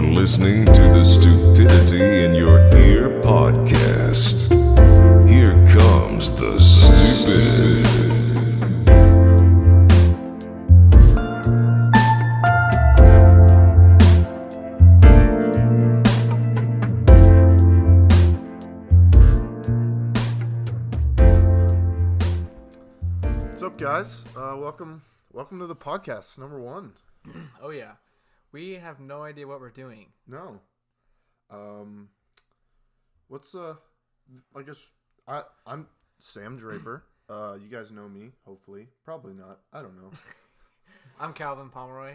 You're listening to the Stupidity in Your Ear podcast. Here comes the stupid. What's up, guys? Welcome to the podcast, number 1. Oh yeah, we have no idea what we're doing. No. I guess I'm Sam Draper. You guys know me, hopefully. Probably not. I don't know. I'm Calvin Pomeroy.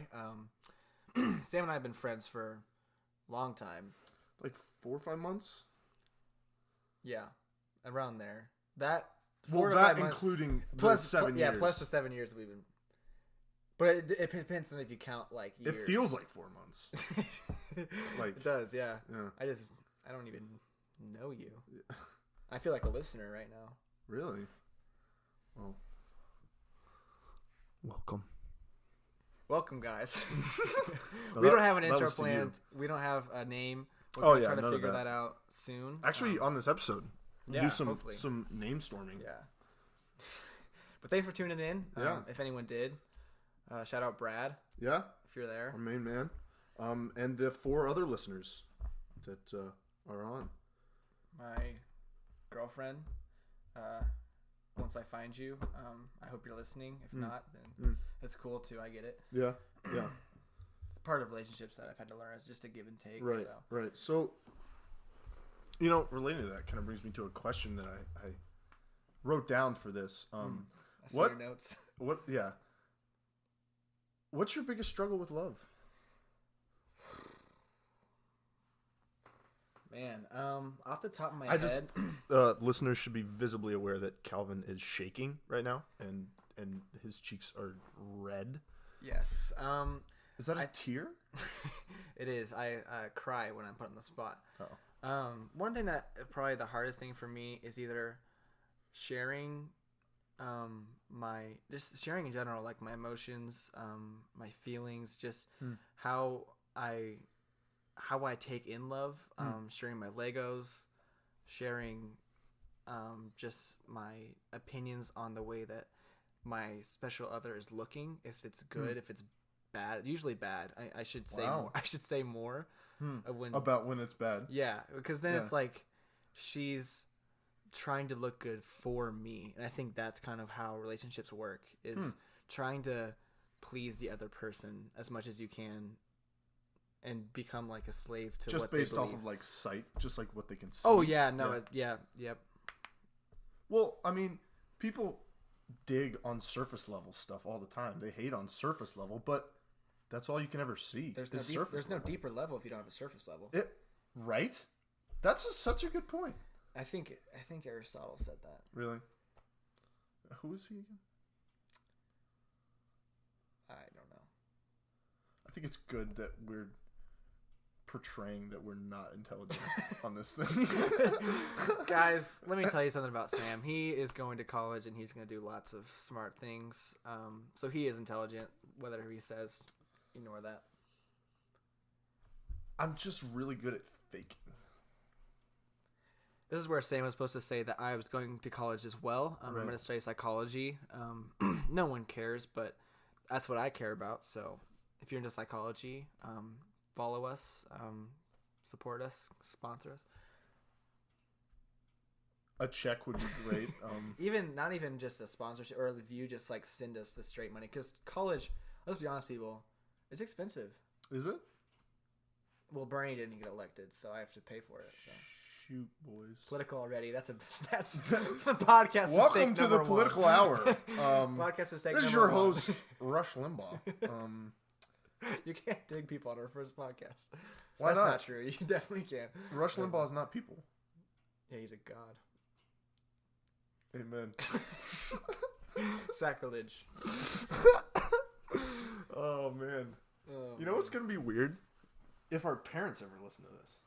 Sam and I have been friends for a long time. Like 4 or 5 months? Yeah, around there. That Well, 4 to that 5 months, including plus the 7 years. Yeah, plus the 7 years that we've been. But it depends on if you count like years. It feels like 4 months. Like it does, yeah. Yeah. I don't even know you. Yeah. I feel like a listener right now. Really? Well, welcome, guys. No, we don't have an intro was to you. planned. We don't have a name. We're Oh, gonna yeah, try to none of figure that. that out soon. Actually, on this episode, we'll yeah, do hopefully. some name storming. Yeah. But thanks for tuning in. Yeah. If anyone did, shout out Brad Yeah? if you're there. Our main man. And the 4 other listeners that are on. My girlfriend. Once I find you, I hope you're listening. If not, then it's cool too. I get it. Yeah, yeah. It's part of relationships that I've had to learn. It's just a give and take. Right, So. right. So, relating to that kind of brings me to a question that I wrote down for this. I see what- your notes. What's your biggest struggle with love? Man, off the top of my head, Listeners should be visibly aware that Calvin is shaking right now, and his cheeks are red. yes. Is that a tear? It is. I cry when I'm put on the spot. Oh. One thing that probably the hardest thing for me is either sharing just sharing in general, like my emotions, my feelings, just how I take in love, sharing my Legos, sharing just my opinions on the way that my special other is looking, if it's good, if it's bad, usually bad. I should say more. I should say more About when it's bad. Yeah, because then it's like she's trying to look good for me, and I think that's kind of how relationships work, is trying to please the other person as much as you can and become like a slave to just what based they believe. off of like sight, just like what they can see. Oh yeah, no, yep. Well, I mean, people dig on surface level stuff all the time. They hate on surface level, but that's all you can ever see. There's no deeper level if you don't have a surface level. Right? That's such a good point. I think Aristotle said that. Really? Who is he again? I don't know. I think it's good that we're portraying that we're not intelligent on this thing. Guys, let me tell you something about Sam. He is going to college and he's going to do lots of smart things. So he is intelligent, whether he says, ignore that. I'm just really good at faking. This is where Sam was supposed to say that I was going to college as well. I'm going to study psychology. No one cares, but that's what I care about. So if you're into psychology, follow us, support us, sponsor us. A check would be great. Not even just a sponsorship or a review, just like send us the straight money. Because college, let's be honest, people, it's expensive. Is it? Well, Bernie didn't get elected, so I have to pay for it. So. Shoot, boys. Political already. That's podcast. Welcome to the political hour. Podcast mistake. This is your host, Rush Limbaugh. You can't dig people on our first podcast. Why That's not? not true. You definitely can. Rush Limbaugh is not people. Yeah, he's a god. Amen. Sacrilege. Oh man. Oh, you know what's gonna be weird? If our parents ever listen to this.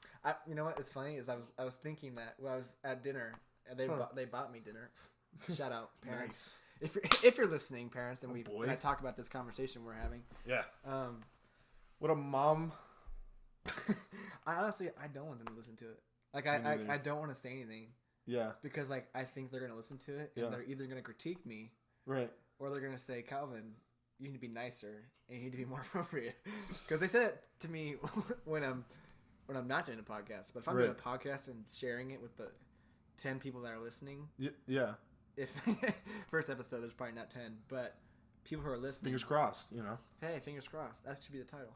You know what? It's funny is I was thinking that when I was at dinner and they bought me dinner. Shout out parents. Nice. If you're listening, parents, and boy. and I talk about this conversation we're having. Yeah. What a mom I don't want them to listen to it. Like, Me neither. I don't want to say anything Yeah. because, like, I think they're going to listen to it and Yeah. they're either going to critique me Right. or they're going to say, Calvin, you need to be nicer and you need to be more appropriate. Because they said it to me when I'm not doing a podcast. But if I'm doing a podcast and sharing it with the 10 people that are listening, Yeah. if first episode, there's probably not 10, but people who are listening. Fingers crossed, you know. Hey, fingers crossed. That should be the title.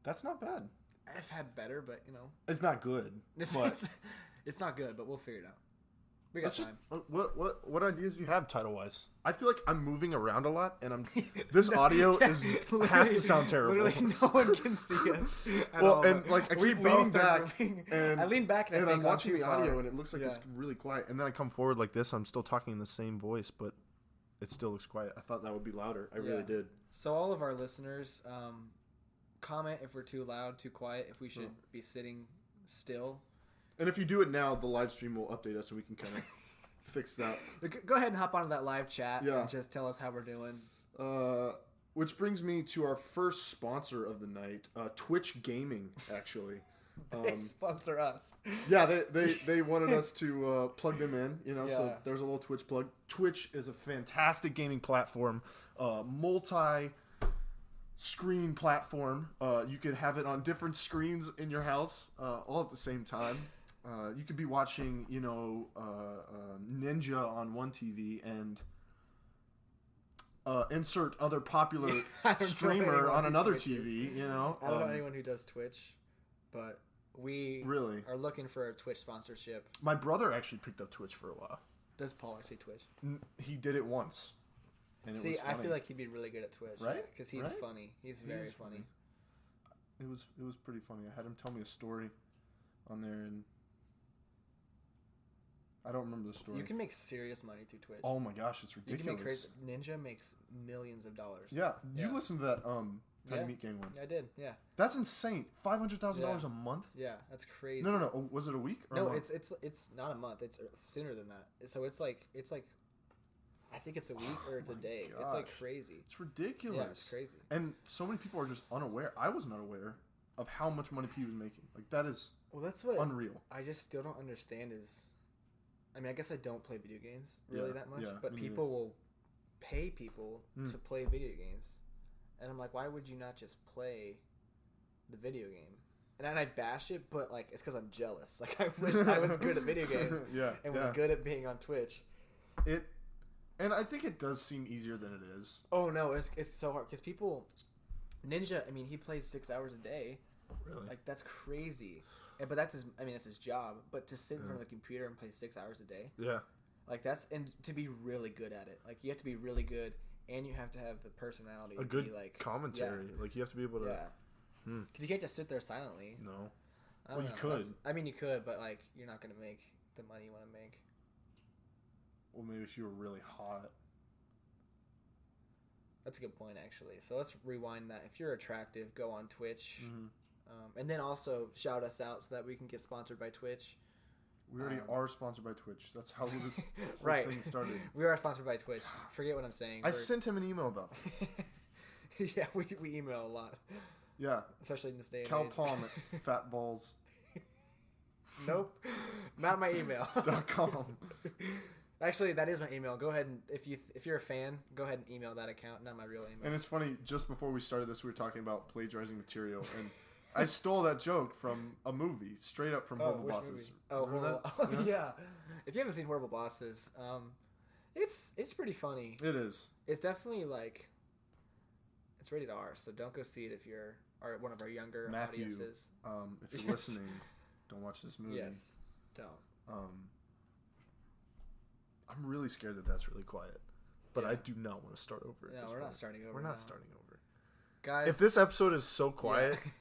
That's not bad. I've had better, but, you know. It's not good. But It's not good, but we'll figure it out. We got time. What ideas do you have title wise? I feel like I'm moving around a lot, and this audio has to sound terrible. Literally, no one can see us. And like I keep leaning back, and I lean back, and I'm watching the audio, and it looks like Yeah. it's really quiet. And then I come forward like this, I'm still talking in the same voice, but it still looks quiet. I thought that would be louder. I really did. So all of our listeners, comment if we're too loud, too quiet, if we should be sitting still. And if you do it now, the live stream will update us, so we can kind of fix that. Go ahead and hop onto that live chat Yeah. and just tell us how we're doing. Which brings me to our first sponsor of the night, Twitch Gaming, actually. They sponsor us. Yeah, they wanted us to plug them in, you know, so Yeah. there's a little Twitch plug. Twitch is a fantastic gaming platform, multi-screen platform. You could have it on different screens in your house all at the same time. You could be watching, you know, Ninja on one TV and insert other popular I don't know streamer anyone on who another Twitch is. TV, you know. I don't know anyone who does Twitch, but we Really? are looking for a Twitch sponsorship. My brother actually picked up Twitch for a while. Does Paul actually Twitch? He did it once. And it See, was I funny. feel like he'd be really good at Twitch, Right? Because he's Right? funny. He's He very is funny. It was pretty funny. I had him tell me a story on there, and I don't remember the story. You can make serious money through Twitch. Oh my gosh, it's you ridiculous. can make crazy. Ninja makes millions of dollars. Yeah, you Yeah. listened to that Tiny Yeah. Meat Gang one. I did. Yeah, That's insane. $500,000 Yeah. a month? yeah, that's crazy. No. Oh, was it a week or a No, month? it's not a month. It's sooner than that. So it's like I think it's a week or it's a my day. It's like gosh. crazy. It's ridiculous. Yeah, it's crazy. And so many people are just unaware. I was not aware of how much money he was making. Like that is Well, that's what unreal. I just still don't understand is, I mean, I guess I don't play video games really Yeah, that much, yeah, but me people will pay people to play video games, and I'm like, why would you not just play the video game? And then I bash it, but like it's because I'm jealous. Like I wish I was good at video games and was good at being on Twitch. And I think it does seem easier than it is. Oh no, it's so hard because people, Ninja. I mean, he plays 6 hours a day. Really? Like that's crazy. But that's his job. But to sit in front of a computer and play 6 hours a day, Yeah. like that's, and to be really good at it. Like you have to be really good, and you have to have the personality. A to good be like commentary. Like you have to be able to. Yeah. Because you can't just sit there silently. No. I don't Well, you know. could. I mean, you could, but like you're not gonna make the money you want to make. Well, maybe if you were really hot. That's a good point, actually. So let's rewind that. If you're attractive, go on Twitch. Mm-hmm. And then also shout us out so that we can get sponsored by Twitch. We already are sponsored by Twitch. That's how this whole Right. thing started. We are sponsored by Twitch. Forget what I'm saying. I sent him an email about this. Yeah, we email a lot, Yeah. especially in this day and Cal age. Palm at fatballs.com. Nope, not my email. Actually, that is my email. Go ahead and if you're a fan, go ahead and email that account. Not my real email. And it's funny, just before we started this, we were talking about plagiarizing material, and I stole that joke from a movie, straight up from Horrible which Bosses. movie? Oh, Remember Horrible. that? Yeah. If you haven't seen Horrible Bosses, it's pretty funny. It is. It's definitely like it's rated R, so don't go see it if you're one of our younger Matthew, audiences. If you're listening, don't watch this movie. Yes, don't. I'm really scared that that's really quiet, but Yeah. I do not want to start over. No, we're not starting over. We're now. not starting over. Guys. If this episode is so quiet, Yeah.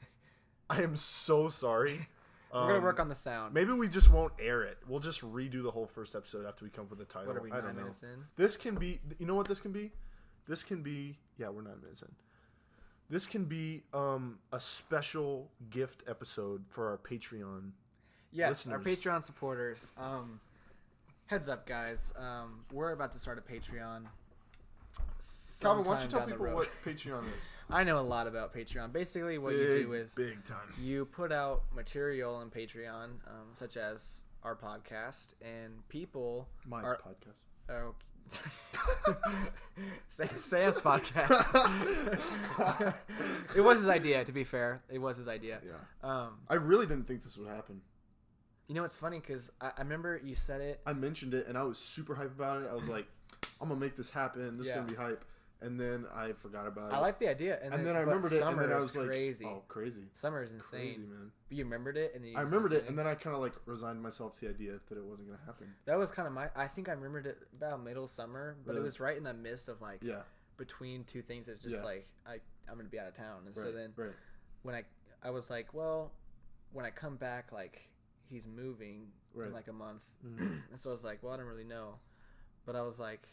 I am so sorry. We're gonna work on the sound. Maybe we just won't air it. We'll just redo the whole first episode after we come up with a title. What are we, I 9 don't know. minutes in? This can be. You know what this can be? This can be. Yeah, we're 9 minutes in. This can be a special gift episode for our Patreon. Yes, our listeners. Patreon supporters. Heads up, guys. We're about to start a Patreon Calvin, why don't you sometime tell down the people road. what Patreon is? I know a lot about Patreon. Basically, what you do is big time. you put out material on Patreon, such as our podcast, and people My are podcast. oh, Sam's podcast. It was his idea, to be fair. It was his idea. Yeah. I really didn't think this would happen. You know, it's funny because I remember you said it. I mentioned it, and I was super hype about it. I was like, I'm going to make this happen. This is going to be hype. And then I forgot about it. I liked the idea. And then I remembered it, and then I was like, crazy. oh, crazy. Summer is insane. Crazy, man. But you remembered it? And then I remembered it, and then I kind of like resigned myself to the idea that it wasn't going to happen. That was kind of I think I remembered it about middle summer, but it was right in the midst of like, between two things. It's just like, I'm going to be out of town. And so then when I was like, well, when I come back, like, he's moving in like a month. And so I was like, well, I don't really know. But I was like,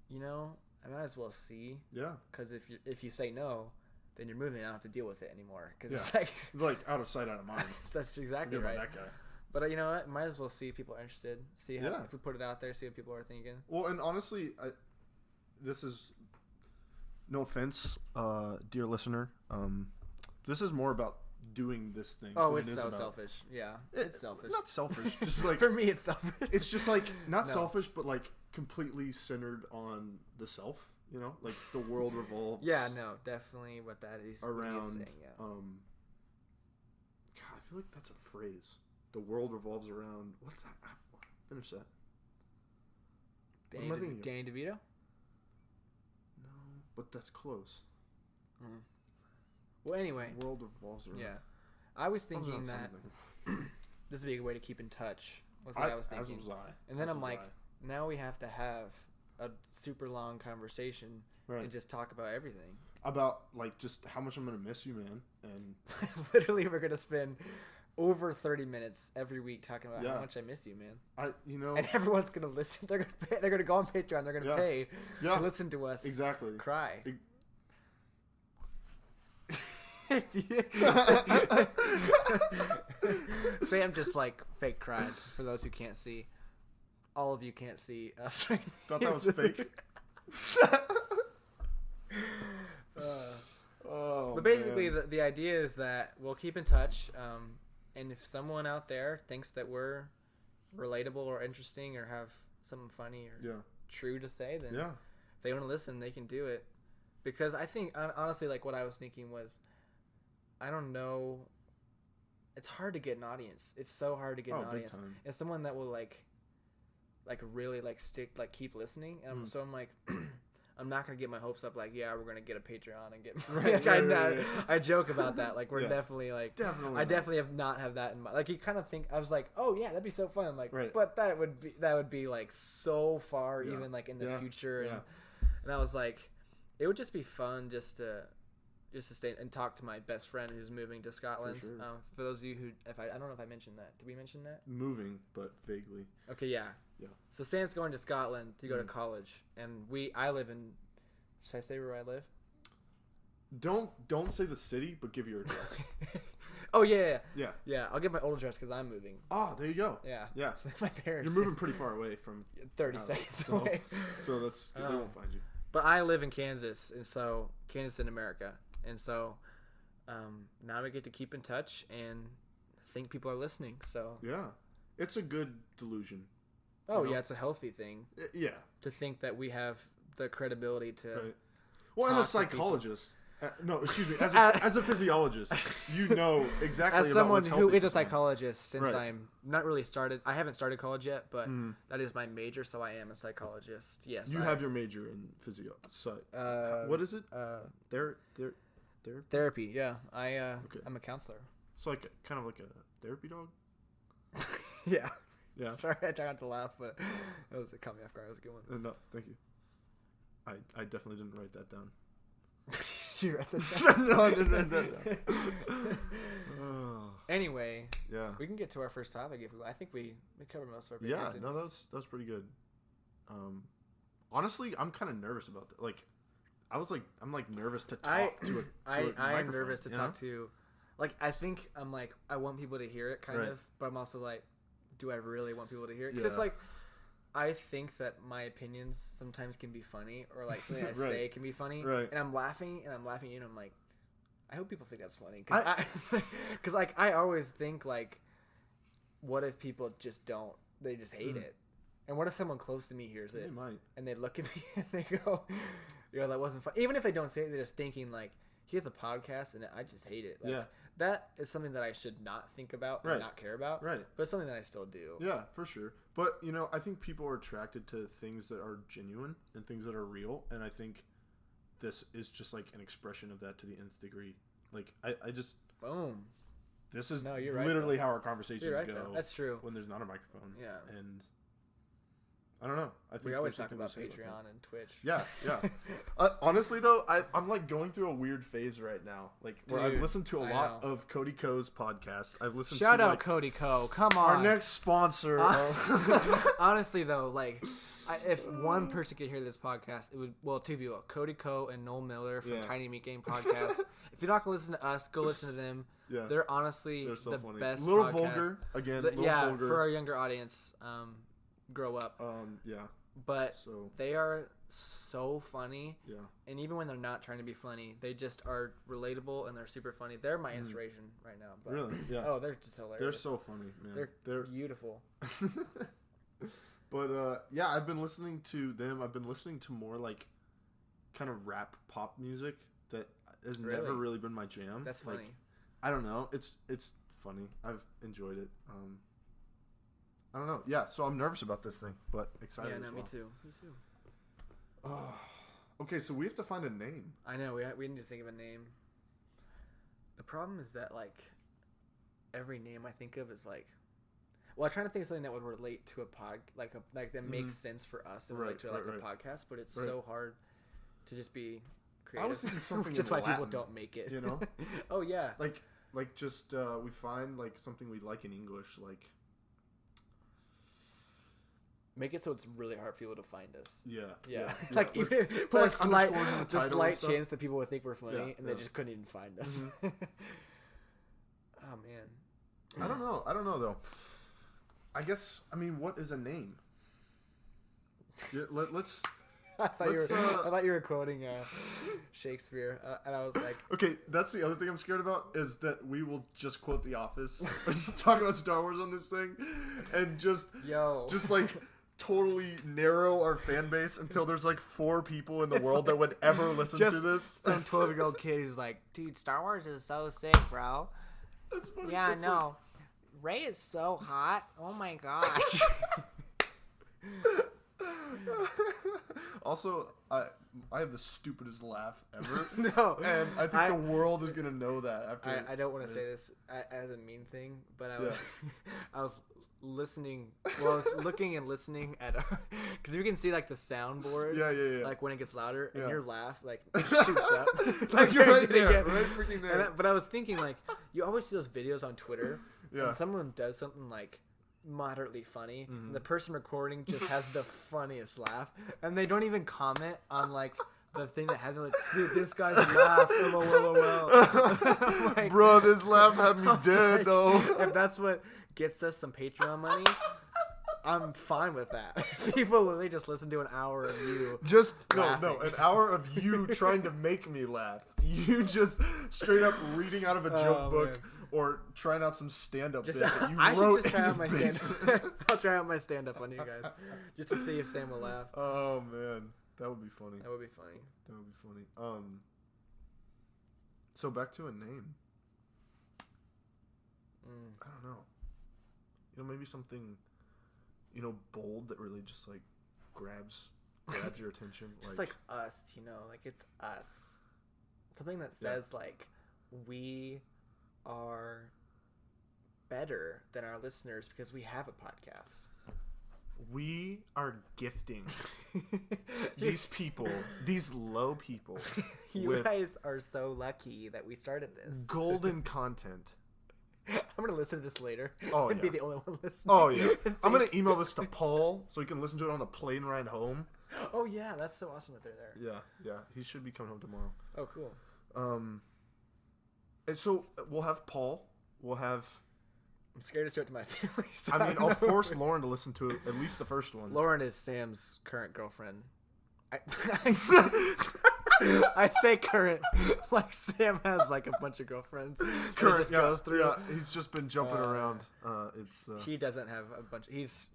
you know, I might as well see. Yeah. Because if you say no, then you're moving. I don't have to deal with it anymore. Because it's like out of sight, out of mind. That's exactly Forget right. about that guy. But you know what? Might as well see if people are interested. See how if we put it out there, see what people are thinking. Well, and honestly, this is no offense, dear listener. This is more about doing this thing. Oh, it's so selfish. Yeah, it's selfish. Not selfish. Just like for me, it's selfish. It's just like not selfish, but like completely centered on the self. You know, like the world revolves. Yeah, no, definitely what that is around. Saying, God, I feel like that's a phrase. The world revolves around. What's that? Finish that. Danny DeVito? No, but that's close. Mm. Well, anyway. The world revolves around. Yeah. I was thinking that this would be a way to keep in touch. Was what I was thinking. As was I. And then I'm like, now we have to have a super long conversation and just talk about everything. About, like, just how much I'm going to miss you, man. And literally, we're going to spend over 30 minutes every week talking about how much I miss you, man. And everyone's going to listen. They're going to go on Patreon. They're going to pay to listen to us cry. Sam just like fake cried for those who can't see. All of you can't see us right now. Thought that was fake. But basically the idea is that we'll keep in touch, and if someone out there thinks that we're relatable or interesting or have something funny or true to say, then if they want to listen, they can do it. Because I think honestly, like what I was thinking was, I don't know. It's hard to get an audience. It's so hard to get an audience. And someone that will like really like stick, like keep listening. And so I'm like, I'm not gonna get my hopes up. Like, we're gonna get a Patreon and get. I joke about that. Like, we're definitely like. I definitely have not have that in mind. Like, you kind of think I was like, oh yeah, that'd be so fun. Like, but that would be like so far even like in the future. And I was like, it would just be fun just to stay and talk to my best friend who's moving to Scotland. For, sure. For those of you who, I don't know if I mentioned that. Did we mention that? Moving, but vaguely. Okay, yeah. So Sam's going to Scotland to go to college, and I live in. Should I say where I live? Don't say the city, but give your address. Oh yeah. I'll give my old address because I'm moving. Oh, there you go. Yeah. So my parents. You're moving pretty far away from 30 seconds away. So that's they won't find you. But I live in Kansas, and so Kansas in America. And so now we get to keep in touch and think people are listening. So it's a good delusion. Oh, it's a healthy thing. Yeah. To think that we have the credibility to. Right. Well, and a psychologist. No, excuse me. As a physiologist, you know exactly. As someone who is a psychologist, since I'm not really started, I haven't started college yet, but that is my major, so I am a psychologist. Yes. You have your major in physio. So, what is it? Therapy. Yeah, I'm a counselor. So like kind of like a therapy dog. Yeah. Sorry, I tried not to laugh, but it caught me off guard. It was a good one. No, thank you. I definitely didn't write that down. You write that down? No, I didn't write that down. Anyway, we can get to our first topic if we. I think we covered most of our. Yeah, no, that was pretty good. Honestly, I'm kind of nervous about that. Like, I'm nervous to talk to a I am nervous to talk to. Like, I think I'm like, I want people to hear it, kind of, but I'm also like, do I really want people to hear it? Because it's like, I think that my opinions sometimes can be funny, or like something I Right. say can be funny, Right. and I'm laughing, and I'm like, I hope people think that's funny, because like I always think like, what if people just don't? They just hate it, and what if someone close to me hears it, They might. and they look at me and they go, that wasn't fun. Even if they don't say it, they're just thinking like, here's a podcast, and I just hate it. Like, Yeah. That is something that I should not think about and Right. not care about. Right. But it's something that I still do. Yeah, for sure. But, I think people are attracted to things that are genuine and things that are real. And I think this is just like an expression of that to the nth degree. Like, I just... Boom. This is You're right, literally though. how our conversations You're right, go. though. That's true. When there's not a microphone. Yeah. And I don't know. I think We always there's talk about something to say Patreon and Twitch. Yeah, yeah. Honestly, though, I'm like going through a weird phase right now. Like, where I've Dude, listened to a I lot know. of Cody Ko's podcast. I've listened Shout to out like, Cody Co. Come on. our next sponsor. Honestly, though, like, if one person could hear this podcast, it would, well, two people, Cody Co. and Noel Miller from Yeah. Tiny Meat Game Podcast. If you're not going to listen to us, go listen to them. Yeah. They're honestly They're so the funny. best Little podcast. vulgar again. Little Yeah, vulgar. for our younger audience, grow up. Yeah. But So they are so funny. yeah. And even when they're not trying to be funny, they just are relatable and they're super funny. They're my inspiration right now. But, Really? Yeah. Oh, they're just hilarious. They're so funny, man. They're beautiful. But yeah, I've been listening to them. I've been listening to more like kind of rap pop music that has never Really? really been my jam. That's Like, funny. I don't know. It's funny. I've enjoyed it. I don't know. Yeah, so I'm nervous about this thing, but excited Yeah, as no, well. me too. Me too. Okay, so we have to find a name. I know we need to think of a name. The problem is that like every name I think of is like, well, I'm trying to think of something that would relate to a like that makes sense for us to relate to like a podcast, but it's so hard to just be creative. I was thinking something which is in why people Latin, don't make it. you know? Oh yeah. Like just we find like something we like in English, like Make it so it's really hard for people to find us. yeah. Like With- even put, put like, a slight, underscores in the title and slight stuff. chance that people would think we're funny, Yeah, and they yeah. just couldn't even find us. Oh man. I don't know though. I guess what is a name? Yeah, let's I thought Let's, I thought you were quoting Shakespeare, and I was like, okay. That's the other thing I'm scared about is that we will just quote The Office, talk about Star Wars on this thing, and just like totally narrow our fan base until there's like 4 people in the world that would ever listen to this. Some 12-year-old kid who's like, dude, Star Wars is so sick, bro. That's funny. Yeah, That's no. Ray is so hot. Oh my gosh. Also, I have the stupidest laugh ever. No. And I think the world is gonna know that after. I don't want to say this as a mean thing, but I was I was listening. Well, I was looking and listening at because you can see like the soundboard. Yeah. Like when it gets louder, and Yeah. your laugh like shoots up. Like You're right did it there, get- right freaking there. But I was thinking like you always see those videos on Twitter. Yeah. And someone does something like moderately funny, and the person recording just has the funniest laugh, and they don't even comment on like the thing that has like, dude, this guy's laugh, like, Bro, this laugh had me dead like, though. if that's what gets us some Patreon money, I'm fine with that. People literally just listen to an hour of you. Just laughing. an hour of you trying to make me laugh. You just straight up reading out of a joke book. Man. Or trying out some stand-up Just, bit that you I wrote should just try in out my your basement. stand-up. I'll try out my stand-up on you guys, just to see if Sam will laugh. Oh man, that would be funny. That would be funny. That would be funny. So back to a name. I don't know. Maybe something, bold that really just like grabs your attention. Just like us, like it's us. Something that says like we are better than our listeners because we have a podcast. We are gifting these people, these low people, You with guys are so lucky that we started this. golden content. I'm gonna listen to this later. Oh, and yeah. be the only one listening. Oh yeah, I'm gonna email this to Paul so he can listen to it on the plane ride home. Oh yeah, that's so awesome that they're there. Yeah, he should be coming home tomorrow. Oh cool. And so we'll have Paul. We'll have I'm scared to show it to my family. So I mean, don't I'll know. force Lauren to listen to at least the first one. Lauren is Sam's current girlfriend. I say current, like Sam has like a bunch of girlfriends. Current, Just goes through. yeah, he's just been jumping around. He doesn't have a bunch. He's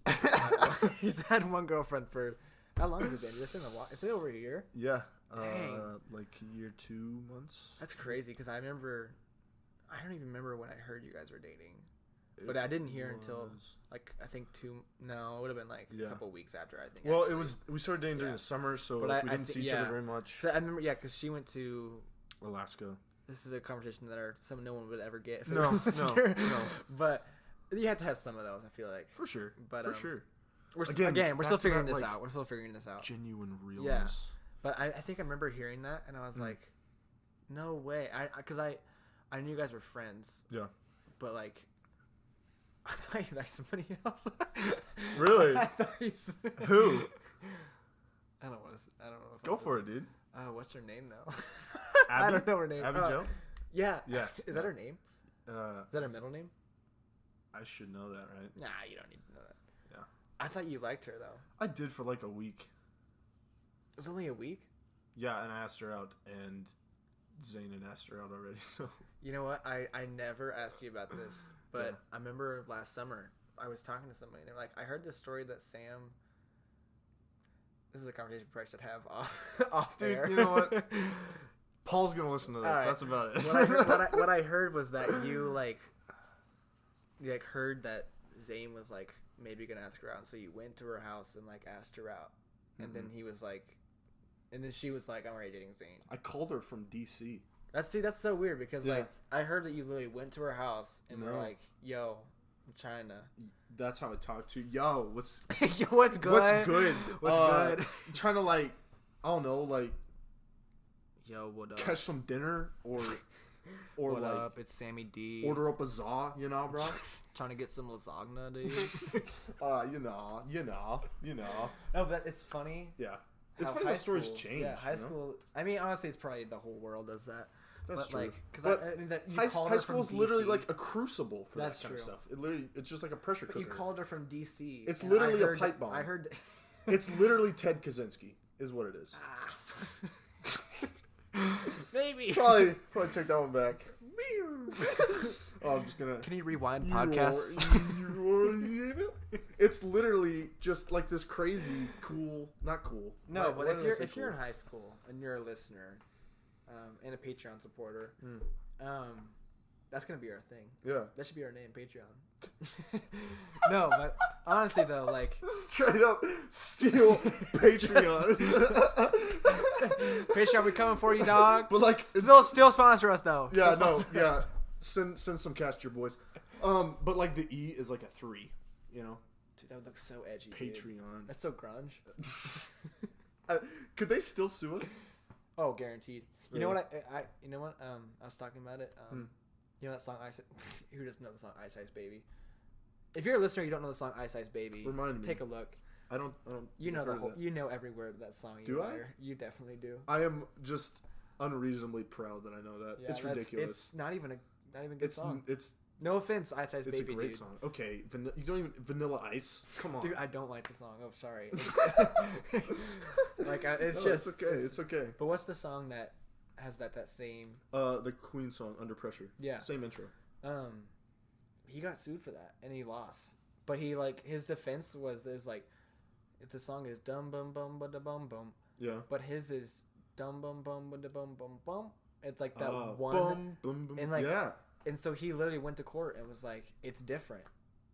had one girlfriend for how long has it been? It's been a while. It's been over a year. Yeah, Dang. like a year, 2 months. That's crazy because I don't even remember when I heard you guys were dating, but I didn't hear until like I think it would have been like a couple weeks after I think. Well, actually. we started dating during the summer, so But we didn't see each other very much. So I remember, because she went to Alaska. This is a conversation that no one would ever get. If No. But you have to have some of those. I feel like For sure. But for sure. We're Again, we're back still to figuring that, this like, out. We're still figuring this out. Genuine realness. Yeah. But I think I remember hearing that, and I was like, no way. Because I knew you guys were friends. Yeah. But like, I thought you liked somebody else. Really? I thought you Who? I don't know. If Go for it, dude. What's her name though? Abby? I don't know her name. Abby Jo? Yeah. Yeah. Is that her name? Is Uh, that her middle name? I should know that, right? Nah, you don't need to know that. Yeah. I thought you liked her though. I did for like a week. It was only a week. Yeah, and I asked her out, and Zane had asked her out already, so. You know what? I never asked you about this, but Yeah. I remember last summer I was talking to somebody. They're like, I heard this story that Sam. This is a conversation we probably should have off Dude, air. you know what? Paul's gonna listen to this. Alright. That's about it. What I heard was that you heard that Zane was like maybe gonna ask her out, so you went to her house and like asked her out, and then he was like, and then she was like, I'm already dating Zane. I called her from DC. That's so weird because Yeah. like I heard that you literally went to her house and were No. like, yo, I'm trying to. That's how I talk to. Yo, what's Yo, what's good? What's good? What's good? Trying to like, I don't know, like Yo, what up? catch some dinner or What like up? It's Sammy D. order up a za, you know, bro. Trying to get some lasagna, dude. You know. No, but it's funny. Yeah. It's how funny high how stories school- change. Yeah, high you know? school. I mean, honestly, it's probably the whole world does that. That's but true. Like, because But I mean, that you High called her from school is literally DC. like a crucible for That's that kind of true. stuff. It's just like a pressure But cooker. you called her from DC. It's and literally I a heard pipe that- bomb. I heard. It's literally Ted Kaczynski, is what it is. Maybe. Probably take that one back. Oh, I'm just gonna. Can you rewind You podcasts? It's literally just like this crazy cool, not cool. No, Why but did I say if you're in cool? high school and you're a listener, and a Patreon supporter, that's gonna be our thing. Yeah. That should be our name, Patreon. No, but honestly though, like Straight up steal Patreon. Patreon, we coming for you, dog. But like, it's, Still sponsor us though. yeah, Still no, sponsor yeah. us. Send some cash to your boys. But like the E is like a 3, you know. Dude, that would look so edgy. Dude. Patreon. That's so grunge. Could they still sue us? Oh, guaranteed. You know Really? what? I you know what? I was talking about it. You know that song Ice? Who doesn't know the song Ice Ice Baby? If you're a listener, you don't know the song Ice Ice Baby. Remind me. Take a look. I don't. You know heard the of whole. that. You know every word of that song. Do I? You definitely do. I am just unreasonably proud that I know that. Yeah, It's ridiculous. It's not even a good song. It's No offense, Ice Ice it's Baby, a great dude. song. Okay, you don't even Vanilla Ice. Come on, Dude, I don't like the song. Oh, sorry. Like it's No, just. it's okay. It's okay. But what's the song that has that same? The Queen song, Under Pressure. Yeah. Same intro. He got sued for that and he lost. But he his defense was there's like, if the song is dum bum bum ba da bum bum, Yeah. but his is dum bum bum ba da bum bum bum. It's like that one. Boom, boom, boom. And like, yeah. and so he literally went to court and was like, it's different,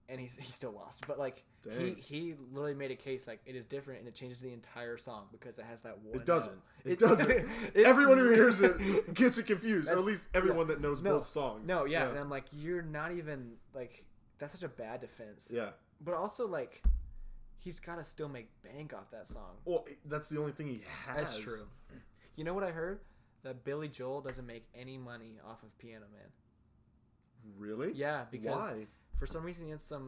and he still lost. But like Dang. he literally made a case like it is different and it changes the entire song because it has that one. It doesn't. note. It doesn't. Everyone who hears it gets it confused. Or at That's- least everyone yeah. that knows No. both songs. No, yeah, and I'm like, you're not even like that's such a bad defense. Yeah. But also like, he's got to still make bank off that song. Well, that's the only thing he has. That's true. You know what I heard? That Billy Joel doesn't make any money off of Piano Man. Really? Yeah, because Why? for some reason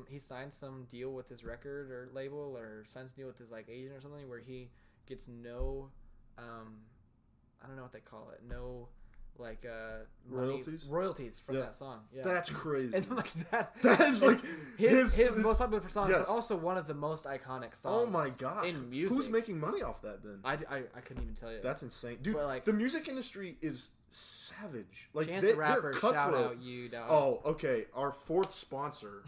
he signed some deal with his record or label or signs a deal with his like agent or something where he gets no I don't know what they call it, no like royalties from that song. Yeah, that's crazy. And like that is like his most popular song, yes. but also one of the most iconic songs. Oh my gosh! In music, who's making money off that then? I couldn't even tell you. That's insane, dude. But like, the music industry is savage. Like Chance the Rapper, they're shout out you, dog. Oh, okay. Our fourth sponsor,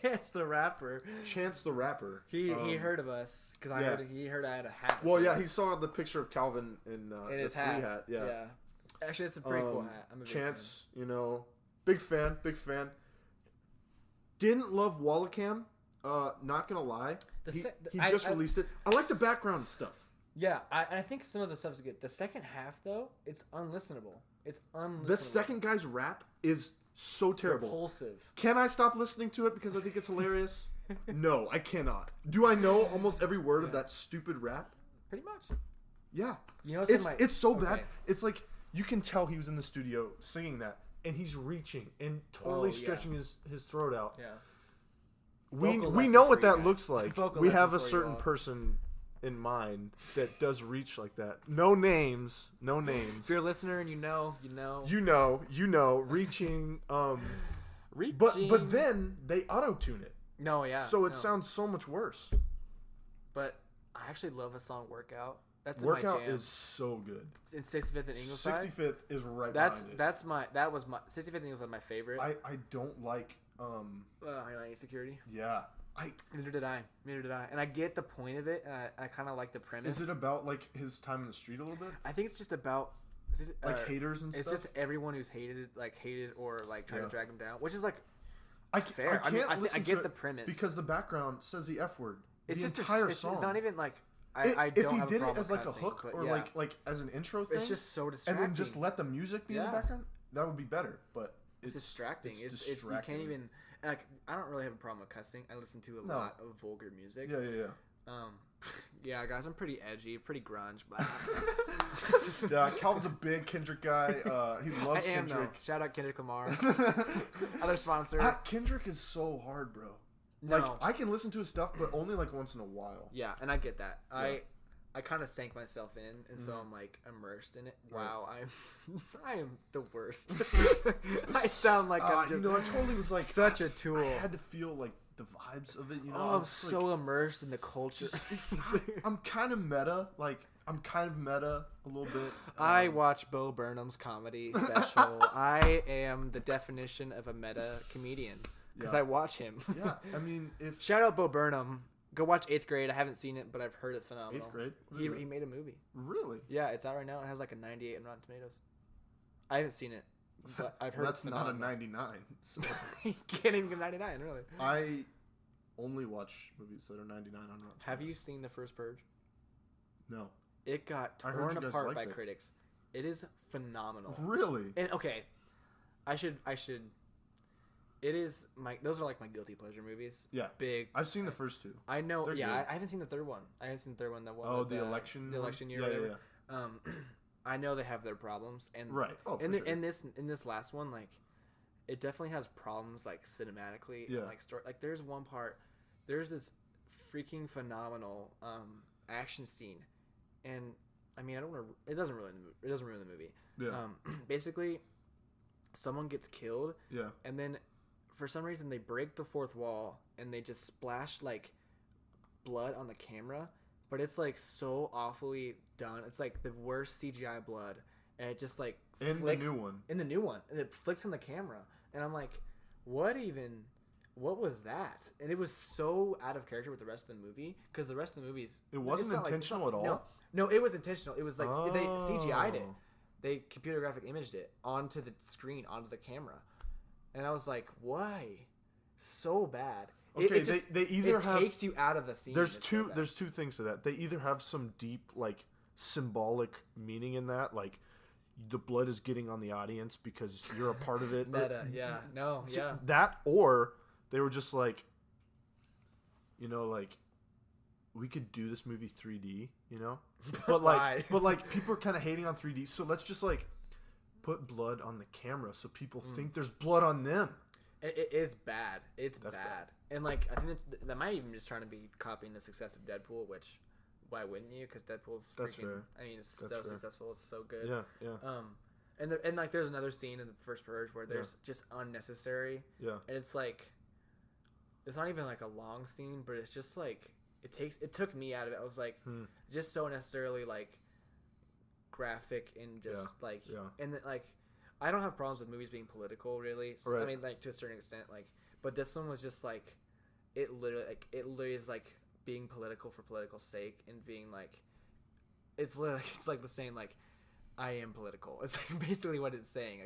Chance the Rapper. Chance the Rapper. He heard of us because he heard I had a hat. Well, yeah, he saw the picture of Calvin in his hat. Yeah. Actually, it's a pretty cool hat. I'm a big Chance, fan. Big fan. Didn't love Wallacam. Not gonna lie. He just released it. I like the background stuff. Yeah, I think some of the stuff's good. The second half, though, it's unlistenable. The second guy's rap is so terrible. Repulsive. Can I stop listening to it because I think it's hilarious? No, I cannot. Do I know almost every word of that stupid rap? Pretty much. Yeah. You know, it's so bad. It's like you can tell he was in the studio singing that, and he's reaching and totally stretching his throat out. Yeah. We know what that looks like. We have a certain you person in mind that does reach like that. No names. If you're a listener and you know. Reaching. Reaching. But then they auto-tune it. No, yeah. So it sounds so much worse. But I actually love a song "Workout." That's Workout my jam. is so good. In 65th and Ingleside. 65th is right behind it. That was my 65th and Ingleside my favorite. I don't like Security. Yeah. Neither did I. And I get the point of it, and I kind of like the premise. Is it about like his time in the street a little bit? I think it's just about haters and stuff. It's just everyone who's hated or like trying to drag him down, which is like fair. I get the premise because the background says the F word. It's the just entire song. It's not even like if he did it as like a hook or like as an intro thing, it's just so distracting. And then just let the music be in the background, that would be better. But it's distracting. It's you can't even like. I don't really have a problem with cussing. I listen to a lot of vulgar music. Yeah. Yeah, guys, I'm pretty edgy, pretty grunge, but yeah, Calvin's a big Kendrick guy. He loves Kendrick. Though. Shout out Kendrick Lamar, other sponsor. Kendrick is so hard, bro. No. Like I can listen to his stuff, but only like once in a while. Yeah, and I get that. Yeah. I kind of sank myself in, and so I'm like immersed in it. Right. Wow, I am the worst. I sound like I'm just. I totally was like such a tool. I had to feel like the vibes of it. I'm so immersed in the culture. I'm kind of meta. Like I'm kind of meta a little bit. I watch Bo Burnham's comedy special. I am the definition of a meta comedian because I watch him. Yeah, I mean, shout out Bo Burnham. Go watch 8th Grade. I haven't seen it, but I've heard it's phenomenal. 8th Grade? He made a movie. Really? Yeah, it's out right now. It has like a 98 in Rotten Tomatoes. I haven't seen it, but I've heard that's not a 99. So. You can't even get 99, really. I only watch movies that are 99 on Rotten Tomatoes. Have you seen The First Purge? No. It got torn apart by critics. It is phenomenal. Really? And okay, I should. It is those are like my guilty pleasure movies. Yeah. Big. I've seen the first two. I know. They're yeah, good. I haven't seen the third one. The one. The election. The election year. Yeah. I know they have their problems, and right. Oh, in sure. in this last one, like, it definitely has problems, like cinematically. Yeah. And, like story. Like there's one part. There's this freaking phenomenal action scene, and I mean I don't want to. It doesn't ruin the movie. Yeah. Basically, someone gets killed. Yeah. And then, for some reason, they break the fourth wall and they just splash like blood on the camera, but it's like so awfully done. It's like the worst CGI blood, and it just like in the new one, and it flicks in the camera, and I'm like, what was that? And it was so out of character with the rest of the movie because the rest of the movies it wasn't intentional at all. No, it was intentional. It was like they CGI'd it. They computer graphic imaged it onto the screen, onto the camera. And I was like, why? So bad. Okay, they either takes you out of the scene. There's two things to that. They either have some deep like symbolic meaning in that, like the blood is getting on the audience because you're a part of it. Meta, yeah. No, yeah. That, or they were just like, like we could do this movie 3D, But like people are kind of hating on 3D, so let's just like put blood on the camera so people think there's blood on them. It's bad. It's bad. And like I think that might even just trying to be copying the success of Deadpool, which why wouldn't you? Because Deadpool's freaking. That's fair. I mean, it's so successful. It's so good. Yeah. And like there's another scene in the first Purge where there's just unnecessary. Yeah. And it's like, it's not even like a long scene, but it's just like it took me out of it. I was like, just so unnecessarily like graphic and just and then, like I don't have problems with movies being political really. So, I mean like to a certain extent like, but this one was just like it literally is like being political for political sake and being like it's literally it's like the saying like I am political. It's like basically what it's saying.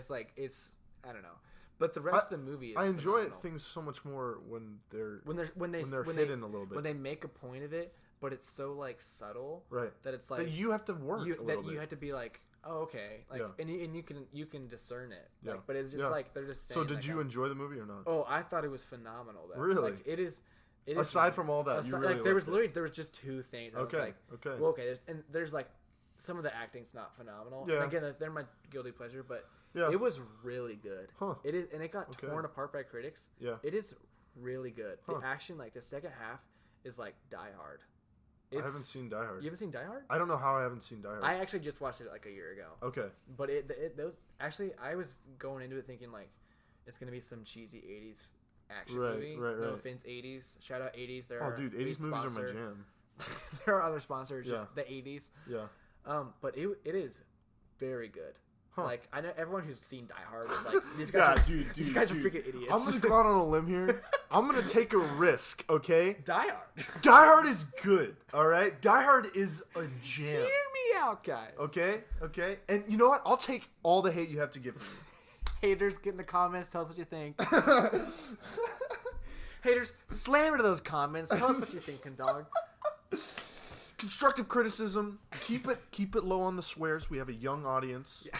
Like it's I don't know. But the rest of the movie is I enjoy phenomenal. things so much more when they're hidden a little bit. When they make a point of it, but it's so like subtle that it's like that you have to work you have to be like, oh okay, like and you can discern it. Like, but it's just like they're just saying. So did you enjoy the movie or not? Oh, I thought it was phenomenal. Though. Really? Like it is. Aside from all that, you really like there was just two things. I was like, okay. Well, okay. There's like some of the acting's not phenomenal. Yeah. And again, they're my guilty pleasure, but yeah. It was really good. Huh. It is, and it got torn apart by critics. Yeah. It is really good. Huh. The action, like the second half, is like Die Hard. I haven't seen Die Hard. You haven't seen Die Hard? I don't know how I haven't seen Die Hard. I actually just watched it like a year ago. Okay. But actually, I was going into it thinking like it's gonna be some cheesy '80s action movie. Right. No offense, '80s. Shout out '80s. Dude, '80s movies are my jam. There are other sponsors, just the '80s. Yeah. But it is very good. Huh. Like I know everyone who's seen Die Hard is like these guys. These guys are freaking idiots. I'm gonna go out on a limb here. I'm gonna take a risk. Okay. Die Hard. Die Hard is good. All right. Die Hard is a jam. Hear me out, guys. Okay. And you know what? I'll take all the hate you have to give me. Haters, get in the comments. Tell us what you think. Haters, slam into those comments. Tell us what you think, dog. Constructive criticism. Keep it low on the swears. We have a young audience. Yeah.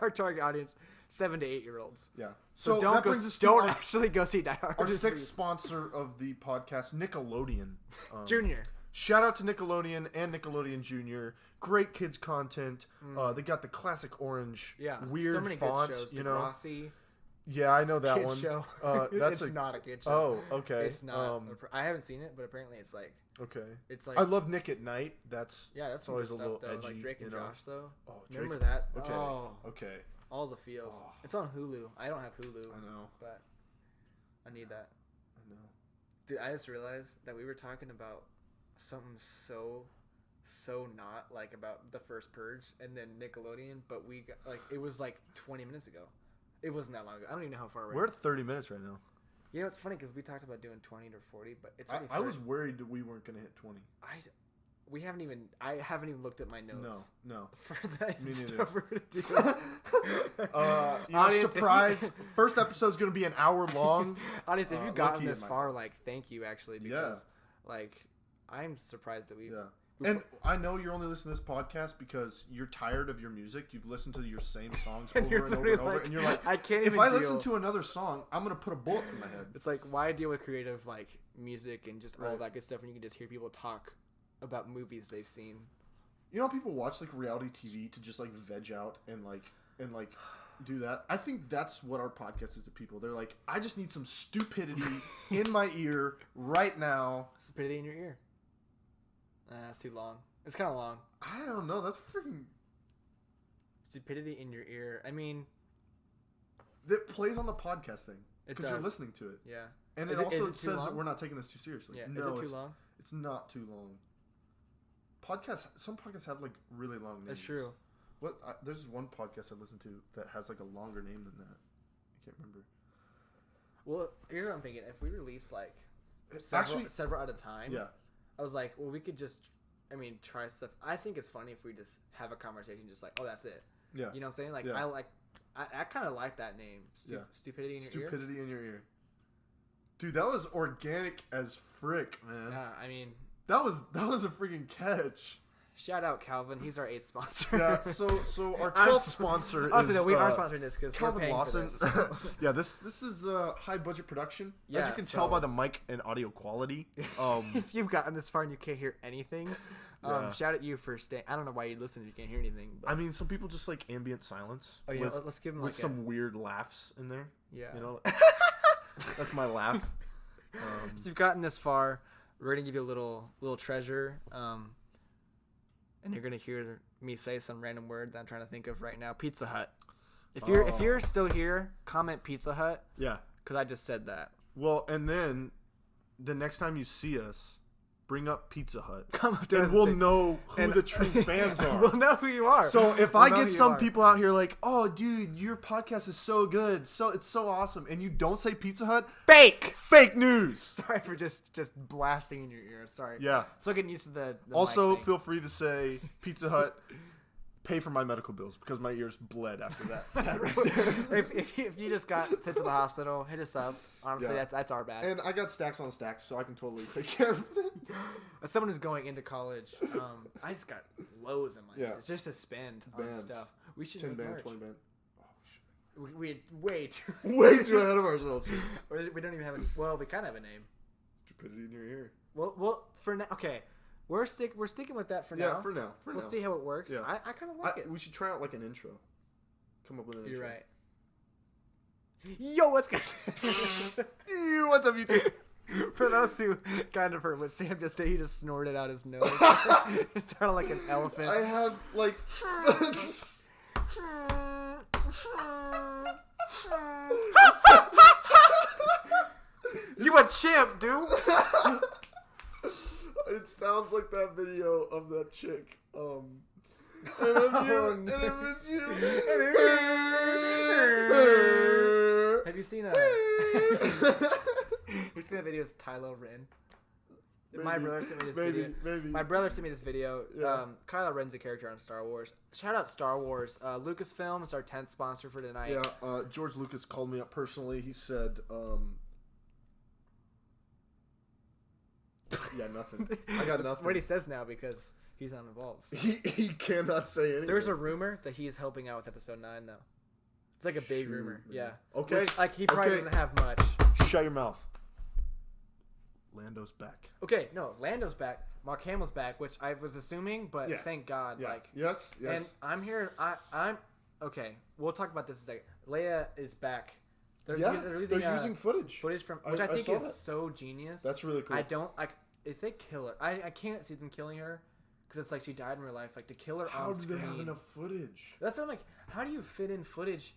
Our target audience, 7 to 8 year olds. Yeah. So don't actually go see Die Hard. Our next sponsor of the podcast, Nickelodeon. Junior. Shout out to Nickelodeon and Nickelodeon Junior. Great kids content. They got the classic orange, weird so many fonts. Good shows. You know. Degrassi. Yeah, I know that kid one. Show. That's not a kid show. Oh, okay. It's not. I haven't seen it, but apparently it's like. Okay. It's like I love Nick at Night. That's always a little though. edgy. Like Drake and Josh though. Oh, remember that? Okay. Oh, okay. All the feels. Oh. It's on Hulu. I don't have Hulu. I know, but I need that. I know. Dude, I just realized that we were talking about something so not like about the first Purge and then Nickelodeon, but we got like it was like 20 minutes ago. It wasn't that long ago. I don't even know how far we're at 30 minutes right now. You know, it's funny because we talked about doing 20 to 40, but it's I was worried that we weren't going to hit 20. I haven't even looked at my notes. No. For that Me neither. stuff we're gonna do. Audience, surprise! First episode's going to be an hour long. Audience, if you've gotten this far, like, thank you actually, because like I'm surprised that we. Yeah. And I know you're only listening to this podcast because you're tired of your music. You've listened to your same songs over and over and over, and you're like, I can't. If I listen to another song, I'm gonna put a bullet through my head. It's like, why deal with creative like music and just all that good stuff when you can just hear people talk about movies they've seen? You know, people watch like reality TV to just like veg out and do that. I think that's what our podcast is to people. They're like, I just need some stupidity in my ear right now. Stupidity in your ear. That's too long. It's kind of long. I don't know. That's freaking... Stupidity in your ear. I mean... That plays on the podcast thing. Because you're listening to it. Yeah. And it also says that we're not taking this too seriously. Yeah. No, is it too long? It's not too long. Some podcasts have like really long names. That's true. There's one podcast I listen to that has like a longer name than that. I can't remember. Well, here's what I'm thinking. If we release like several at a time... Yeah. I was like, well, we could just, try stuff. I think it's funny if we just have a conversation, just like, oh, that's it. Yeah. You know what I'm saying? Like, yeah. I kind of like that name. Stupidity in your ear. Stupidity in your ear. Dude, that was organic as frick, man. Yeah, that was a freaking catch. Shout out Calvin. He's our 8th sponsor. Yeah, so our 12th sponsor is... No, we are sponsoring this because Calvin we're paying Lawson. For this. Yeah, this is a high budget production. Yeah, as you can tell by the mic and audio quality. If you've gotten this far and you can't hear anything, shout at you for staying. I don't know why you listen if you can't hear anything. But. Some people just like ambient silence. Oh yeah, let's give them with some weird laughs in there. Yeah, that's my laugh. If you've gotten this far, we're gonna give you a little treasure. And you're gonna hear me say some random word that I'm trying to think of right now. Pizza Hut. If you're still here, comment Pizza Hut. Yeah. Because I just said that. Well, and then the next time you see us, bring up Pizza Hut. Come up to us and we'll and- know who the true fans are. We'll know who you are. So if We'll I know get who you some are. people out here like, oh, dude, your podcast is so good, it's so awesome, and you don't say Pizza Hut, fake news. Sorry for just blasting in your ear. Sorry. Yeah. Still getting used to the Also, mic thing. feel free to say Pizza Hut. Pay for my medical bills because my ears bled after that. That right there. if you just got sent to the hospital, hit us up. Honestly, Yeah. that's our bad. And I got stacks on stacks, so I can totally take care of it. As someone who's going into college, I just got loads of money. Yeah. It's just to spend on Bands. stuff. We should 10 make band, merch. 20 band. We way too Way too ahead of ourselves. we don't even have a well. We kind of have a name. Stupidity in your ear. Well, for now, okay. We're sticking with that for now. Yeah, for now. We'll see how it works. Yeah. I kind of like it. We should try out like an intro. Come up with an You're intro. right. Yo, what's good? Ew, what's up, YouTube? For those who kind of heard what Sam just did, he just snorted out his nose. It sounded like an elephant. I have like. You a chimp, dude. It sounds like that video of that chick. And I miss you. Have you seen you seen that video? It's Tylo Ren. My brother sent me this video. Maybe. My brother sent me this video. Yeah. Kylo Ren's a character on Star Wars. Shout out Star Wars. Lucasfilm is our 10th sponsor for tonight. Yeah, George Lucas called me up personally. He said, yeah, nothing. I got That's nothing. what he says now because he's not involved. So. He cannot say anything. There's a rumor that he's helping out with Episode 9 though. It's like a big rumor. man. Yeah. Okay. Which, like he probably Okay. doesn't have much. Shut your mouth. Lando's back. Okay, no, Lando's back. Mark Hamill's back, which I was assuming, but Yeah. thank God. Yeah. Like, Yes. and I'm here. I'm okay. We'll talk about this in a second. Leia is back. They're using footage. footage from which I think saw is that. so genius. That's really cool. I don't like if they kill her. I can't see them killing her because it's like she died in real life. Like to kill her How on do screen. they have enough footage? That's what I'm like. How do you fit in footage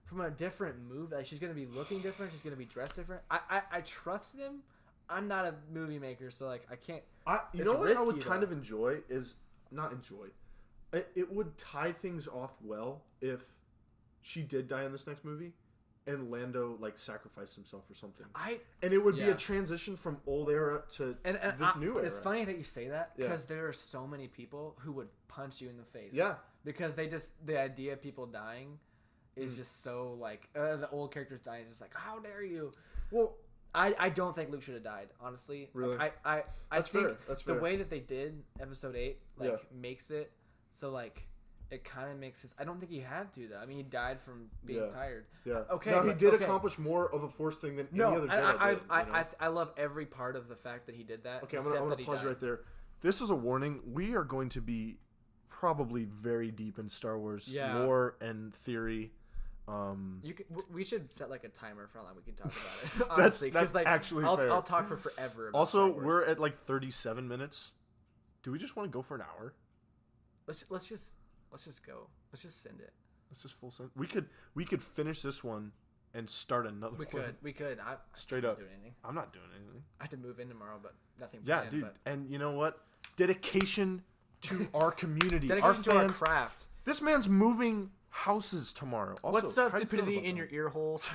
from a different movie? Like she's gonna be looking different. She's gonna be dressed different. I trust them. I'm not a movie maker, so like I can't. You It's know what I would risky, kind though. of enjoy is not enjoy. It would tie things off well if she did die in this next movie, and Lando like sacrificed himself or something. And it would be Yeah. a transition from old era to And this new era. It's funny that you say that Yeah. because there are so many people who would punch you in the face. Yeah. Because the idea of people dying is just so like the old characters dying is just like how dare you. Well, I don't think Luke should have died, honestly. Really? I That's think fair. That's the fair. way that they did Episode 8 like Yeah. makes it so like it kind of makes his. I don't think he had to though. I mean, he died from being Yeah. tired. yeah. Okay, Now he but- did okay. accomplish more of a Force thing than No, any other Jedi I did. You know? I love every part of the fact that he did that. Okay, I'm except gonna that he pause died. right there. This is a warning. We are going to be probably very deep in Star Wars Yeah. lore and theory. We should set like a timer for how long we can talk about it. Honestly, that's 'cause, like, actually I'll, fair. I'll talk for forever. About Also, Star Wars. we're at like 37 minutes. Do we just want to go for an hour? let's just go. Let's just send it. Let's just full send. We could finish this one and start another We one. could. I Straight can't up. do anything. I'm not doing anything. I have to move in tomorrow, but nothing. Yeah, planned, dude. But And you know what? Dedication to our community, our dedication to our fans. craft. This man's moving houses tomorrow. Also, What's up, how do you feel stupidity about in that? your ear holes?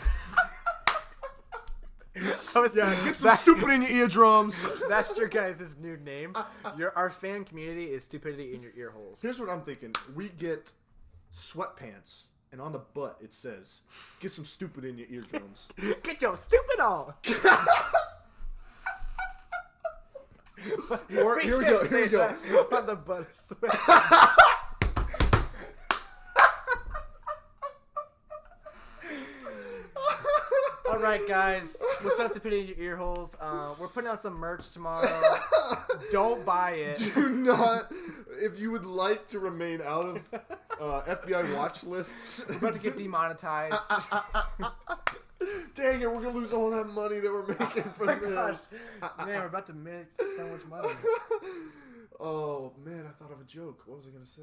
Yeah, get some stupid in your eardrums. That's your guys' new name. Our fan community is stupidity in your ear holes. Here's what I'm thinking. We get sweatpants, and on the butt it says, "Get some stupid in your eardrums." Get your stupid on. Or here we go. Here we go. On the butt. Sweat. All right, guys. What's up, stupidity in your ear holes? We're putting out some merch tomorrow. Don't buy it. Do not. If you would like to remain out of FBI watch lists, We're about to get demonetized. dang it, we're gonna lose all that money that we're making from Oh my gosh. this. Man, we're about to make so much money. Oh man, I thought of a joke. What was I gonna say?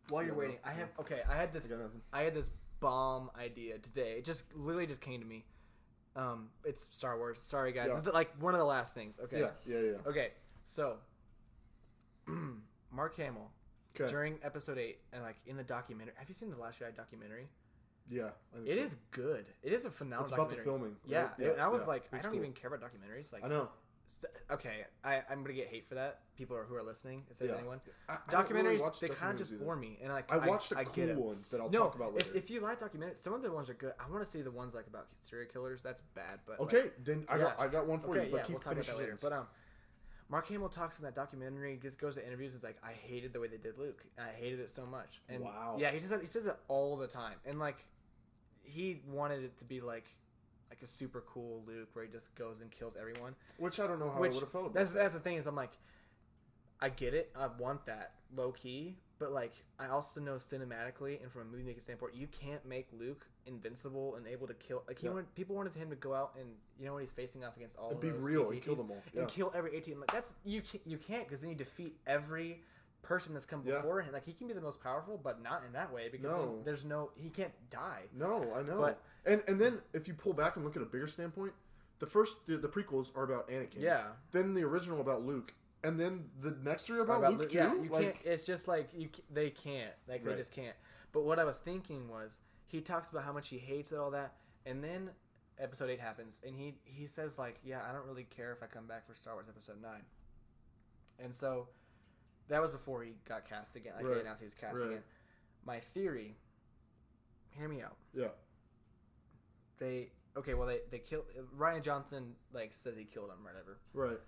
While you're waiting, I had this I got nothing. I had this bomb idea today. It just literally just came to me. It's Star Wars. Sorry guys. Yeah. It's like one of the last things. Okay. Yeah. Okay. So Mark Hamill Okay. during episode 8 and like in the documentary. Have you seen the Last Jedi documentary? Yeah. I think It so. is good. It is a phenomenal It's about the documentary. filming. Yeah. Right? And I was like, I It's don't cool. even care about documentaries. Like, I know. okay, I'm gonna get hate for that. People who are listening, if there's Yeah. anyone. I don't really Documentaries, watch they kind of documentaries just either. bore me, and like I watched a I get it. cool one that I'll No, talk about later. if you like documentaries, some of the ones are good. I want to see the ones like about serial killers. That's bad, but Okay, like, then I got one for okay, you. But yeah, keep we'll talk about finishing that later. this. But Mark Hamill talks in that documentary. Just goes to interviews. It's like I hated the way they did Luke. And I hated it so much. And Wow. Yeah, he says it all the time, and like he wanted it to be like a super cool Luke where he just goes and kills everyone. Which I don't know how I would have felt about. That's the thing is I'm like, I get it. I want that low key, but like I also know cinematically and from a movie making standpoint, you can't make Luke invincible and able to kill. Like people wanted him to go out and when he's facing off against all And of be those real and AT-ATs, kill them all. and kill every AT. Like, that's you can't because then you defeat every person that's come Yeah. before him. Like he can be the most powerful, but not in that way because No. then he can't die. No, I know. But- and then if you pull back and look at a bigger standpoint, the prequels are about Anakin. Yeah. Then the original about Luke, and then the next three are about Luke too. Yeah, you like, can't. It's just like they can't. Like they Right. just can't. But what I was thinking was he talks about how much he hates it, all that, and then episode 8 happens, and he says like, yeah, I don't really care if I come back for Star Wars episode 9. And so that was before he got cast again. Like Right. they announced he was cast Right. again. My theory. Hear me out. Yeah. They killed Ryan Johnson. Like says he killed him or whatever. Right.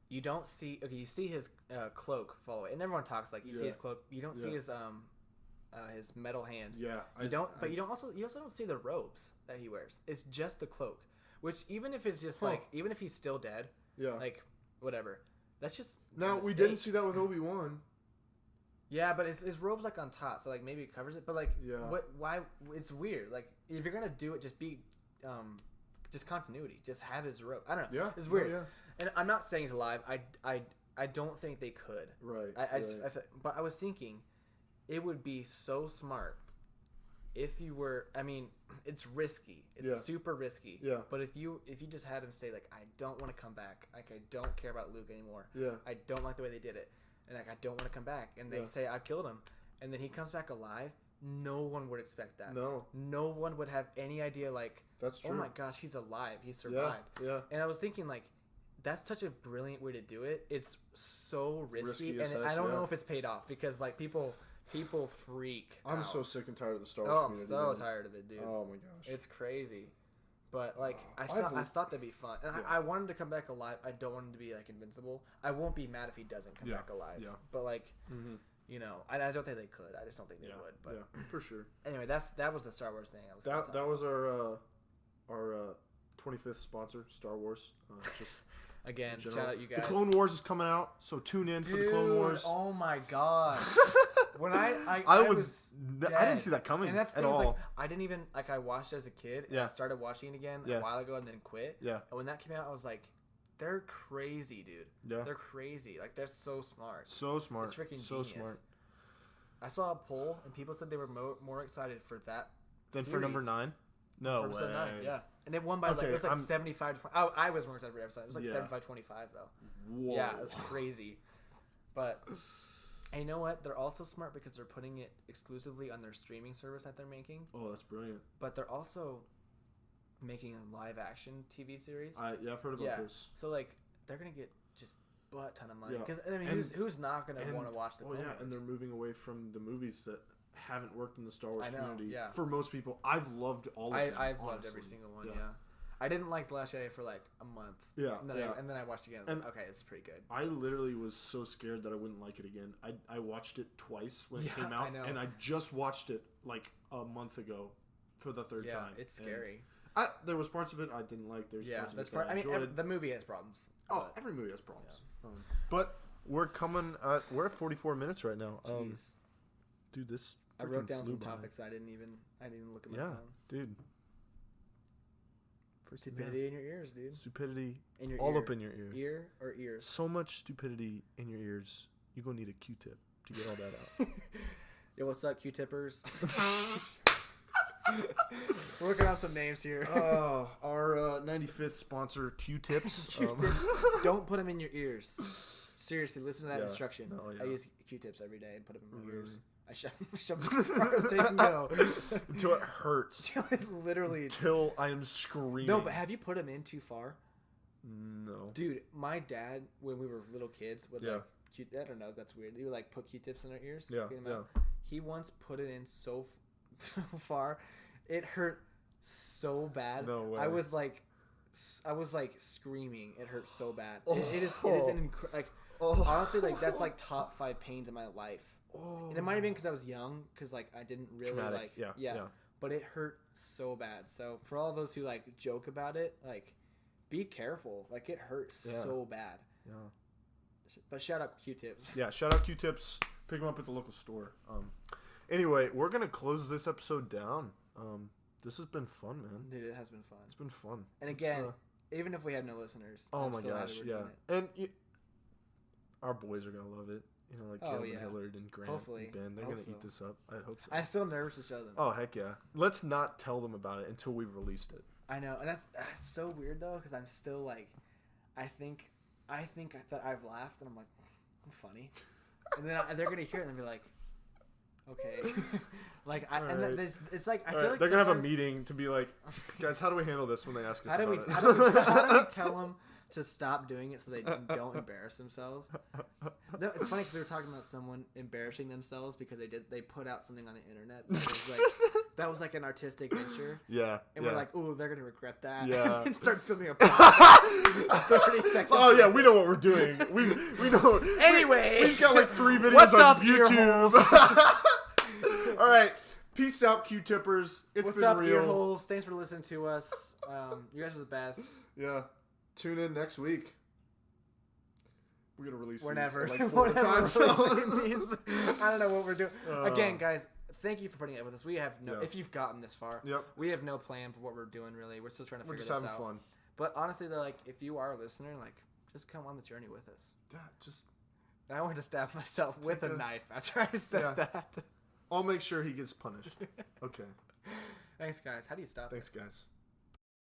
You don't see. Okay, you see his cloak fall away, and everyone talks like you see Yeah. his cloak. You don't see Yeah. his metal hand. Yeah. You also don't see the robes that he wears. It's just the cloak. Which even if it's just Huh. like even if he's still dead, Yeah. like whatever. That's just a Now we mistake. didn't see that with Obi-Wan. Yeah, but his robe's like on top, so like maybe it covers it. But like, Yeah. why? It's weird. Like if you're gonna do it, just be, just continuity. Just have his robe. I don't know. Yeah. It's weird. Yeah. And I'm not saying he's alive. I don't think they could. Right. But I was thinking, it would be so smart if you were. I mean, it's risky. It's Yeah. super risky. Yeah. But if you just had him say like, I don't want to come back. Like I don't care about Luke anymore. Yeah. I don't like the way they did it, and like I don't want to come back. And they Yeah. say I killed him, and then he comes back alive. No one would expect that. No. No one would have any idea. Like, That's true. oh my gosh, he's alive. He Yeah. survived. Yeah. And I was thinking like, that's such a brilliant way to do it. It's so risky, Risky as and heck, I don't know yeah. if it's paid off because like people freak. I'm out. so sick and tired of the Star Wars Oh, I'm community. so man. tired of it, dude. Oh my gosh. It's crazy. But like I I've- thought that'd be fun, and Yeah. I want him to come back alive. I don't want him to be like invincible. I won't be mad if he doesn't come Yeah. back alive. Yeah. But like, Mm-hmm. I don't think they could. I just don't think they would. But yeah, for sure. anyway, that was the Star Wars thing. I was gonna That talk was our 25th sponsor, Star Wars. Just again. in Shout general. out you guys. The Clone Wars is coming out, so tune in for the Clone Wars. Oh my god! When I I dead. didn't see that coming And that's the at thing, is, all. like, I didn't even I watched it as a kid. And Yeah. I started watching it again Yeah. a while ago and then quit. Yeah. And when that came out, I was like, they're crazy, dude. Yeah. They're crazy. Like they're so smart. So smart. It's freaking so genius. smart. I saw a poll and people said they were more excited for that. Then for number 9? No For way. episode 9, yeah. And it won by like Okay, it was like I'm- 75 to 20. I was more excited for episode. It was like Yeah. 75-25 though. Whoa. Yeah, it was crazy. But and you know what? They're also smart because they're putting it exclusively on their streaming service that they're making. Oh, that's brilliant. But they're also making a live action TV series. I've heard about this. So like they're gonna get just butt ton of money. Yeah. Because I mean, And- who's not gonna want to watch the? Oh Clone yeah, Wars? and they're moving away from the movies that haven't worked in the Star Wars I know, community. yeah. For most people, I've loved all of them. I've loved every honestly. single one. Yeah. I didn't like The Last Jedi for like a month. Yeah, And then, yeah. and then I watched it again. I was like, okay, it's pretty good. I literally was so scared that I wouldn't like it again. I watched it twice when it Yeah, came out, I know. and I just watched it like a month ago for the third Yeah, time. it's And scary. There was parts of it I didn't like. There's Yeah, parts that's of it that part. I mean, enjoyed. the movie has problems. Oh, but- every movie has problems. But we're coming. We're at 44 minutes right now. Jeez. Dude, this. I wrote freaking down flew some by. topics. I didn't even look at my Yeah, phone. dude. Stupidity in your ears, dude. Stupidity In your all ear. up in your ear. Ear or ears? So much stupidity in your ears. You gonna need a Q-tip. to get all that out. Yo, what's up, Q-tippers? We're working on some names here. Our 95th sponsor, Q-tips. Don't put them in your ears. Seriously, listen to that instruction. No, yeah. I use Q-tips every day and put them in my ears. I shove them as far as they can go. Until it hurts. Until it literally... Until I am screaming. No, but have you put them in too far? No. Dude, my dad, when we were little kids, would like... I don't know, that's weird. He would like put Q-tips in our ears. Yeah, He once put it in so far, it hurt so bad. No way. I was like screaming. It hurt so bad. It is honestly, like, that's like top 5 pains in my life. And it might have been because I was young, because like I didn't really Traumatic. But it hurt so bad. So for all those who like joke about it, like, be careful. Like, it hurts so bad. Yeah. But shout out Q-tips. Yeah, shout out Q-tips. Pick them up at the local store. Anyway, we're gonna close this episode down. This has been fun, man. Dude, it has been fun. It's been fun. And again, even if we had no listeners, oh my gosh, and our boys are gonna love it. You know, like Caleb and Hillard and Grant and Ben. They're gonna eat this up. I hope so. I'm still nervous to show them. Oh heck yeah! Let's not tell them about it until we've released it. I know, and that's so weird though, because I'm still like, I think that I've laughed and I'm like, I'm funny, and then they're gonna hear it and be like, okay, like it's like I feel like they're gonna have a meeting to be like, guys, how do we handle this when they ask us about it? How do we tell them to stop doing it so they don't embarrass themselves? No, it's funny because we were talking about someone embarrassing themselves because they put out something on the internet that was like an artistic venture. Yeah. And we're like, ooh, they're gonna regret that. Yeah. And start filming a podcast. 30 seconds. Oh yeah, we know what we're doing. We know. Anyway, we've got like 3 videos what's on up, YouTube. All right. Peace out, Q-tippers. What's been up, real. ear holes? Thanks for listening to us. You guys are the best. Yeah. Tune in next week. We're gonna release We're these never at like 4 times. these. I don't know what we're doing. Again, guys, thank you for putting it with us. We have if you've gotten this far, we have no plan for what we're doing really. We're still trying to figure this out. We're just having fun. But honestly, though, like, if you are a listener, like, just come on the journey with us. Yeah, just. I wanted to stab myself with a knife after I said that. I'll make sure he gets punished. Okay. Thanks, guys. How do you stop? Thanks, guys.